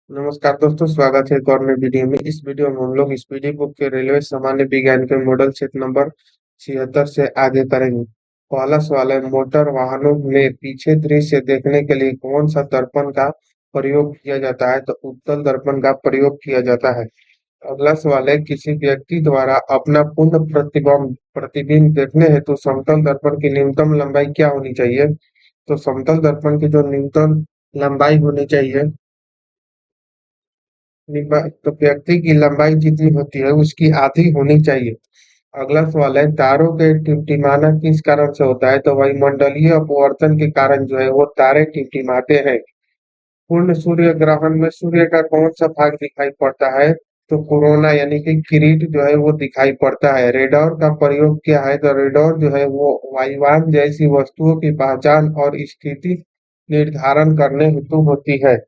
नमस्कार दोस्तों, स्वागत है एक और नई वीडियो में। इस वीडियो में हम लोग स्पीडी बुक के रेलवे सामान्य विज्ञान के मॉडल सेट नंबर 76 से आगे करेंगे। पहला सवाल है, मोटर वाहनों में पीछे दृश्य देखने के लिए कौन सा दर्पण का प्रयोग किया जाता है? तो उत्तल दर्पण का प्रयोग किया जाता है। अगला सवाल है, किसी व्यक्ति द्वारा अपना पूर्ण प्रतिबिंब देखने हेतु समतल दर्पण की न्यूनतम लंबाई क्या होनी चाहिए? तो समतल दर्पण की जो न्यूनतम लंबाई होनी चाहिए, तो व्यक्ति की लंबाई जितनी होती है उसकी आधी होनी चाहिए। अगला सवाल है, तारों के टिमटिमाना किस कारण से होता है? तो वायुमंडलीय अपवर्तन के कारण जो है वो तारे टिमटिमाते हैं। पूर्ण सूर्य ग्रहण में सूर्य का कौन सा भाग दिखाई पड़ता है? तो कोरोना यानी कि किरीट जो है वो दिखाई पड़ता है। रेडार का प्रयोग क्या है? तो रेडार जो है वो वायुयान जैसी वस्तुओं की पहचान और स्थिति निर्धारण करने हेतु होती है।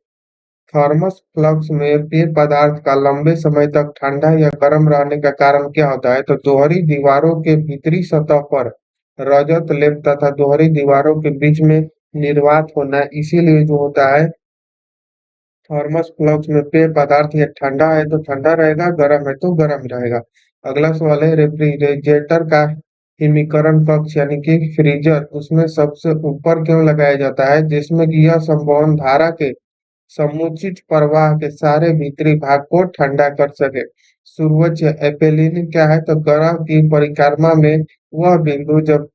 थर्मस फ्लक्स में पेय पदार्थ का लंबे समय तक ठंडा या गर्म रहने का कारण क्या होता है? तो दोहरी दीवारों के भीतरी सतह पर रजत लेप तथा दोहरी दीवारों के बीच में निर्वात होना, इसीलिए जो होता है थर्मस फ्लक्स में पेय पदार्थ या ठंडा है तो ठंडा रहेगा, गर्म है तो गर्म रहेगा। अगला सवाल है, रेफ्रिजरेटर का हिमीकरण कक्ष यानी कि फ्रीजर उसमें सबसे ऊपर क्यों लगाया जाता है? जिसमें कि यह संवहन धारा के समुचित प्रवाह के सारे भीतरी भाग को ठंडा कर सके। सूर्योच्च एपेलिन क्या है? तो ग्रह की परिक्रमा में वह बिंदु जब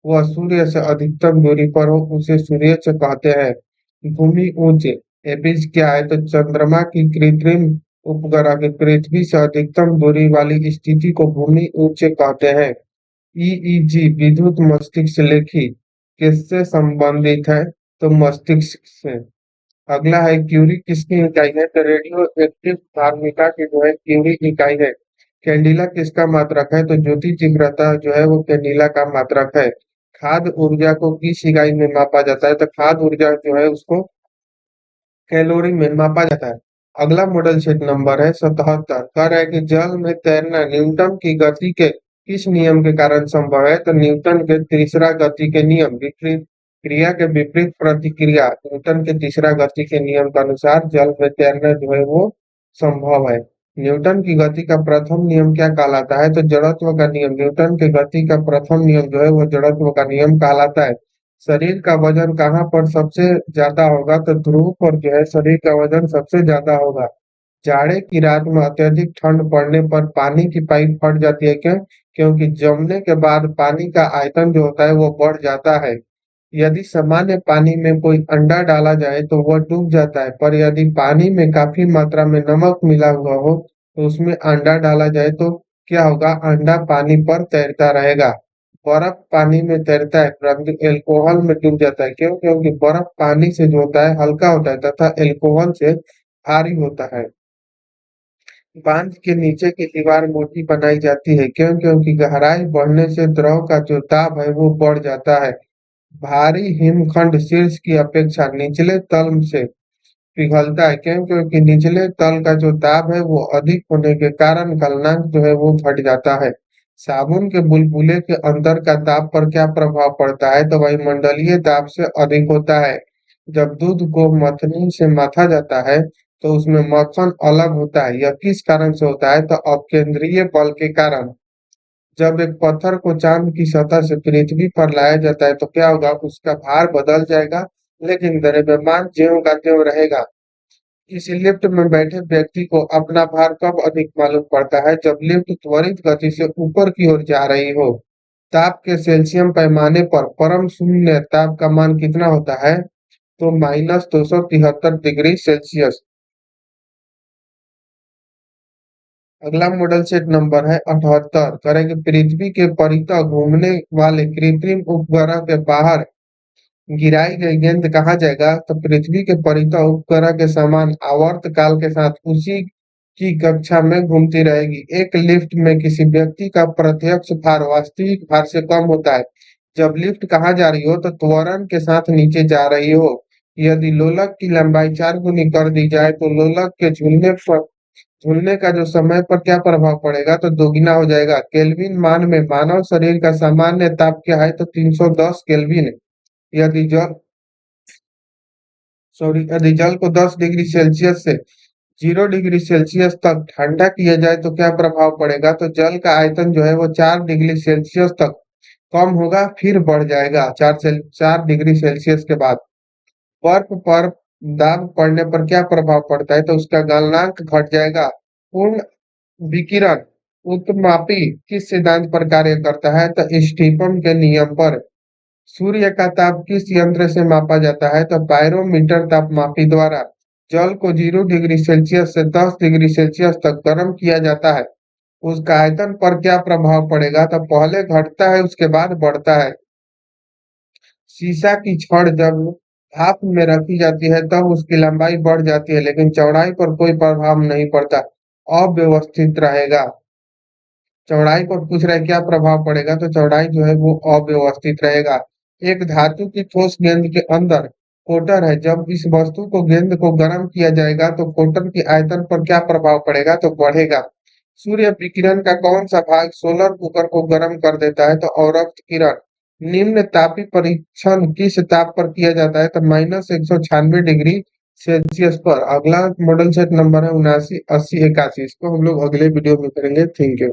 वह सूर्य से अधिकतम दूरी पर हो उसे सूर्योच्च कहते हैं। भूमि उच्च एपिस क्या है? तो चंद्रमा की कृत्रिम उपग्रह की पृथ्वी से अधिकतम दूरी वाली स्थिति को भूमि उच्च कहते हैं। ईईजी विद्युत मस्तिष्क लेखी किससे संबंधित है? तो मस्तिष्क से। अगला है, क्यूरी किसकी इकाई है? तो रेडियो एक्टिव धार्मिका की जो है क्यूरी इकाई है। कैंडिला किसका मात्रक है? तो ज्योति तीव्रता जो है वो कैंडिला का मात्रक है। खाद्य ऊर्जा को किस इकाई में मापा जाता है? तो खाद्य ऊर्जा जो है उसको कैलोरी में मापा जाता है। अगला मॉडल सेट नंबर है 77। कह रहा है कि जल में तैरना न्यूटन की गति के किस नियम के कारण संभव है? तो न्यूटन के तीसरा गति के नियम, विपरीत क्रिया के विपरीत प्रतिक्रिया, न्यूटन के तीसरा गति के नियम के अनुसार जल में तैरना जो है वो संभव है। न्यूटन की गति का प्रथम नियम क्या कहलाता है? तो जड़त्व का नियम। न्यूटन के गति का प्रथम नियम जो है वो जड़त्व का नियम कहलाता है। शरीर का वजन कहाँ पर सबसे ज्यादा होगा? तो ध्रुव पर जो है शरीर का वजन सबसे ज्यादा होगा। जाड़े की रात में अत्यधिक ठंड पड़ने पर पानी की पाइप फट जाती है, क्यों? क्योंकि जमने के बाद पानी का आयतन जो होता है वो बढ़ जाता है। यदि सामान्य पानी में कोई अंडा डाला जाए तो वह डूब जाता है, पर यदि पानी में काफी मात्रा में नमक मिला हुआ हो तो उसमें अंडा डाला जाए तो क्या होगा? अंडा पानी पर तैरता रहेगा। बर्फ पानी में तैरता है परंतु एल्कोहल में डूब जाता है, क्यों? क्योंकि बर्फ पानी से जो होता है हल्का होता है तथा एल्कोहल से भारी होता है। बांध के नीचे की दीवार मोटी बनाई जाती है, क्यों? क्योंकि गहराई बढ़ने से द्रव का जो दाब है वो बढ़ जाता है। भारी हिमखंड शीर्ष की अपेक्षा निचले तल से पिघलता है, क्यों? क्योंकि निचले तल का जो दाब है वो अधिक होने के कारण गलनांक जो है वो घट जाता है। साबुन के बुलबुले के अंदर का दाब पर क्या प्रभाव पड़ता है? तो वायुमंडलीय दाब से अधिक होता है। जब दूध को मथनी से माथा जाता है तो उसमें मक्खन अलग होता है। यह किस कारण से होता है? तो अपकेंद्रीय बल के कारण। जब एक पत्थर को चांद की सतह से पृथ्वी पर लाया जाता है तो क्या होगा? उसका भार बदल जाएगा लेकिन द्रव्यमान ज्यों का त्यों रहेगा। इस लिफ्ट में बैठे व्यक्ति को अपना भार कब अधिक मालूम पड़ता है? जब लिफ्ट त्वरित गति से ऊपर की ओर जा रही हो। ताप के सेल्सियम पैमाने पर परम शून्य ताप का मान कितना होता है? तो -273 डिग्री सेल्सियस। अगला मॉडल सेट नंबर है 78। करें कि पृथ्वी के परितः घूमने वाले कृत्रिम उपग्रह के बाहर गिराई गई गेंद कहाँ जाएगा? तो पृथ्वी के परितः उपग्रह के समान आवर्त काल के साथ उसी की कक्षा में घूमती रहेगी। एक लिफ्ट में किसी व्यक्ति का प्रत्यक्ष भार वास्तविक भार से कम होता है जब लिफ्ट कहाँ जा रही हो? तो त्वरण के साथ नीचे जा रही हो। यदि लोलक की लंबाई 4 गुनी कर दी जाए तो लोलक के झूलने का जो समय पर क्या प्रभाव पड़ेगा? तो दोगुना हो जाएगा। केल्विन मान में मानव शरीर का सामान्य ताप क्या है? तो 310 केल्विन। यदि जल यदि जल को 10 डिग्री सेल्सियस से 0 डिग्री सेल्सियस तक ठंडा किया जाए तो क्या प्रभाव पड़ेगा? तो जल का आयतन जो है वो 4 डिग्री सेल्सियस तक कम होगा, फिर बढ़ जाएगा 4 डिग्री सेल्सियस के बाद। बर्फ पर दाब पड़ने पर क्या प्रभाव पड़ता है? तो उसका गलनांक घट जाएगा। पूर्ण विकिरण उत्मापी किस सिद्धांत पर कार्य करता है? तो स्टीफन के नियम पर। सूर्य का ताप किस यंत्र से मापा जाता है? तो पायरोमीटर तापमापी द्वारा। जल को 0 डिग्री सेल्सियस से 10 डिग्री सेल्सियस तक गर्म किया जाता है, उसका आयतन पर क्या प्रभाव पड़ेगा? तो पहले घटता है उसके बाद बढ़ता है। शीशा की छड़ जब भाप में रखी जाती है तब उसकी लंबाई बढ़ जाती है, लेकिन चौड़ाई पर कोई प्रभाव नहीं पड़ता, अव्यवस्थित रहेगा। चौड़ाई पर पूछ रहा है क्या प्रभाव पड़ेगा? तो चौड़ाई जो है वो अव्यवस्थित रहेगा। एक धातु की ठोस गेंद के अंदर कोटर है, जब इस वस्तु को गेंद को गर्म किया जाएगा तो कोटर की आयतन पर क्या प्रभाव पड़ेगा? तो बढ़ेगा। सूर्य विकिरण का कौन सा भाग सोलर कुकर को गर्म कर देता है? तो अवरक्त किरण। निम्न तापी परीक्षण किस ताप पर किया जाता है? तो -196 डिग्री सेल्सियस पर। अगला मॉडल सेट नंबर है 79 80 81। इसको हम लोग अगले वीडियो में करेंगे। Thank you.